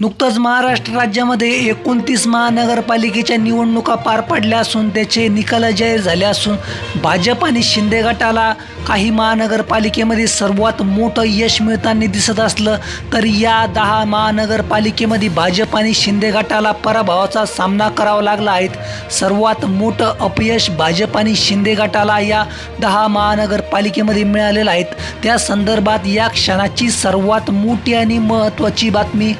नुकतंच महाराष्ट्र राज्यामध्ये 29 महानगरपालिकेच्या निवडणुका पार पडल्या असून त्याचे निकाल जाहीर झाले असून भाजप आणि शिंदे गटाला काही महानगरपालिकेमध्ये सर्वात मोठं यश मिळताना दिसत असलं तरी या 10 महानगरपालिकेमध्ये भाजप आणि शिंदे गटाला पराभवाचा सामना करावा लागला आहे। सर्वात मोठं अपयश भाजप आणि शिंदे गटाला या 10 महानगरपालिकेमध्ये मिळालेलं आहे। त्या संदर्भात या क्षणाची सर्वात मोठी आणि महत्त्वाची बातमी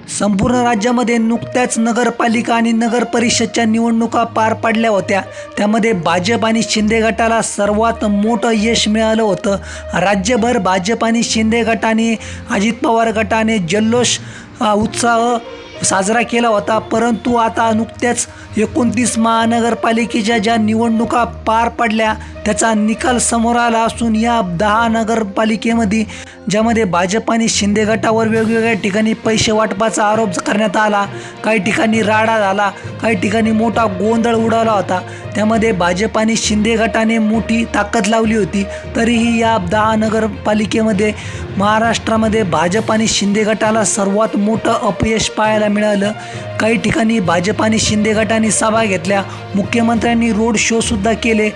संपूर्ण राज्यामध्ये नुकत्याच नगरपालिका आणि नगर परिषदच्या निवडणुका पार पडल्या होत्या। त्यामध्ये भाजप आणि शिंदे गटाला सर्वात मोठं यश मिळालं होतं। राज्यभर भाजप आणि शिंदे गटाने अजित पवार गटाने जल्लोष उत्साह साजरा केला होता। परंतु आता नुकत्याच 29 महानगरपालिकेच्या ज्या निवडणुका पार पडल्या त्याचा निकाल समोर आला असून या 10 नगरपालिकेमध्ये ज्यामध्ये भाजप आणि शिंदे गटावर वेगवेगळ्या ठिकाणी पैसे वाटपाचा आरोप करण्यात आला, काही ठिकाणी राडा झाला, काही ठिकाणी मोठा गोंधळ उडाला होता। त्यामध्ये भाजप आणि शिंदे गटाने मोठी ताकद लावली होती। तरीही या 10 नगरपालिकेमध्ये महाराष्ट्रामध्ये भाजप आणि शिंदे गटाला सर्वात मोठं अपयश पाहायला मिळालं। काही ठिकाणी भाजप आणि शिंदे गटाने सभा घेतल्या, मुख्यमंत्र्यांनी रोड शो सुद्धा केले,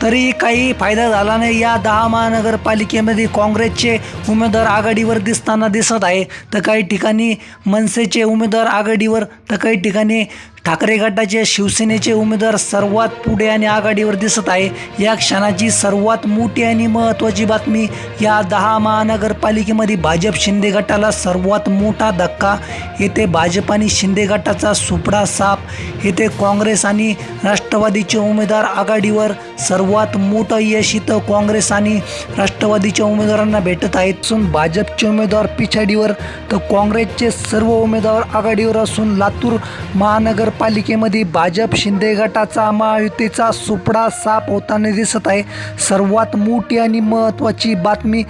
तरी काही फायदा झाला नाही। या 10 महानगरपालिकेमध्ये काँग्रेसचे उमेदवार आघाडीवर दिसत आहे, तर काही ठिकाणी मनसेचे उमेदवार आघाडीवर, तर काही ठिकाणी ठाकरे गटाचे शिवसेनेचे उमेदवार सर्वात पुढे आणि आघाडीवर दिसत आहे। या क्षणाची सर्वात मोठी आणि महत्त्वाची बातमी या 10 महानगरपालिकेमध्ये भाजप शिंदे गटाला सर्वात मोठा धक्का येथे भाजप आणि शिंदे गटाचा सुपडा साप येथे काँग्रेस आणि राष्ट्रवादीचे उमेदवार आघाडीवर सर्वात मोठं यश इथं काँग्रेस आणि राष्ट्रवादीच्या उमेदवारांना भेटत आहेत असून भाजपचे उमेदवार पिछाडीवर तर काँग्रेसचे सर्व उमेदवार आघाडीवर असून लातूर महानगरपालिकेमध्ये भाजप शिंदे गटाचा महायुतीचा सुपडा साफ होताना दिसत आहे। सर्वात मोठी आणि महत्त्वाची बातमी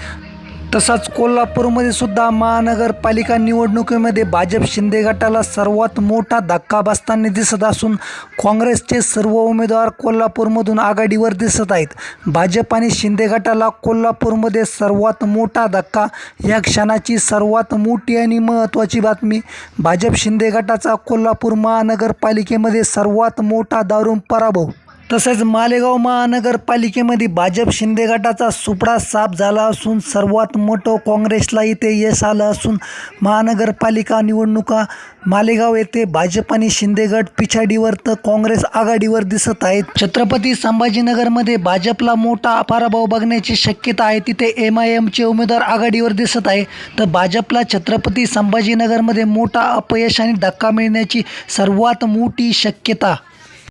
तसाच कोल्हापूरमध्ये सुद्धा महानगरपालिका निवडणुकीमध्ये भाजप शिंदे गटाला सर्वात मोठा धक्का बसताना दिसत असून काँग्रेसचे सर्व उमेदवार कोल्हापूरमधून आघाडीवर दिसत आहेत। भाजप आणि शिंदे गटाला कोल्हापूरमध्ये सर्वात मोठा धक्का। या क्षणाची सर्वात मोठी आणि महत्त्वाची बातमी भाजप शिंदे गटाचा कोल्हापूर महानगरपालिकेमध्ये सर्वात मोठा दारुण पराभव। तसेच मालेगाव महानगरपालिकेमध्ये भाजप शिंदे गटाचा सुपडा साफ झाला असून सर्वात मोठं काँग्रेसला इथे यश आलं असून महानगरपालिका निवडणुका मालेगाव येथे भाजप आणि शिंदे गट पिछाडीवर तर काँग्रेस आघाडीवर दिसत आहेत। छत्रपती संभाजीनगरमध्ये भाजपला मोठा पराभव बघण्याची शक्यता आहे, तिथे MIMचे उमेदवार आघाडीवर दिसत आहे, तर भाजपला छत्रपती संभाजीनगरमध्ये मोठा अपयश आणि धक्का मिळण्याची सर्वात मोठी शक्यता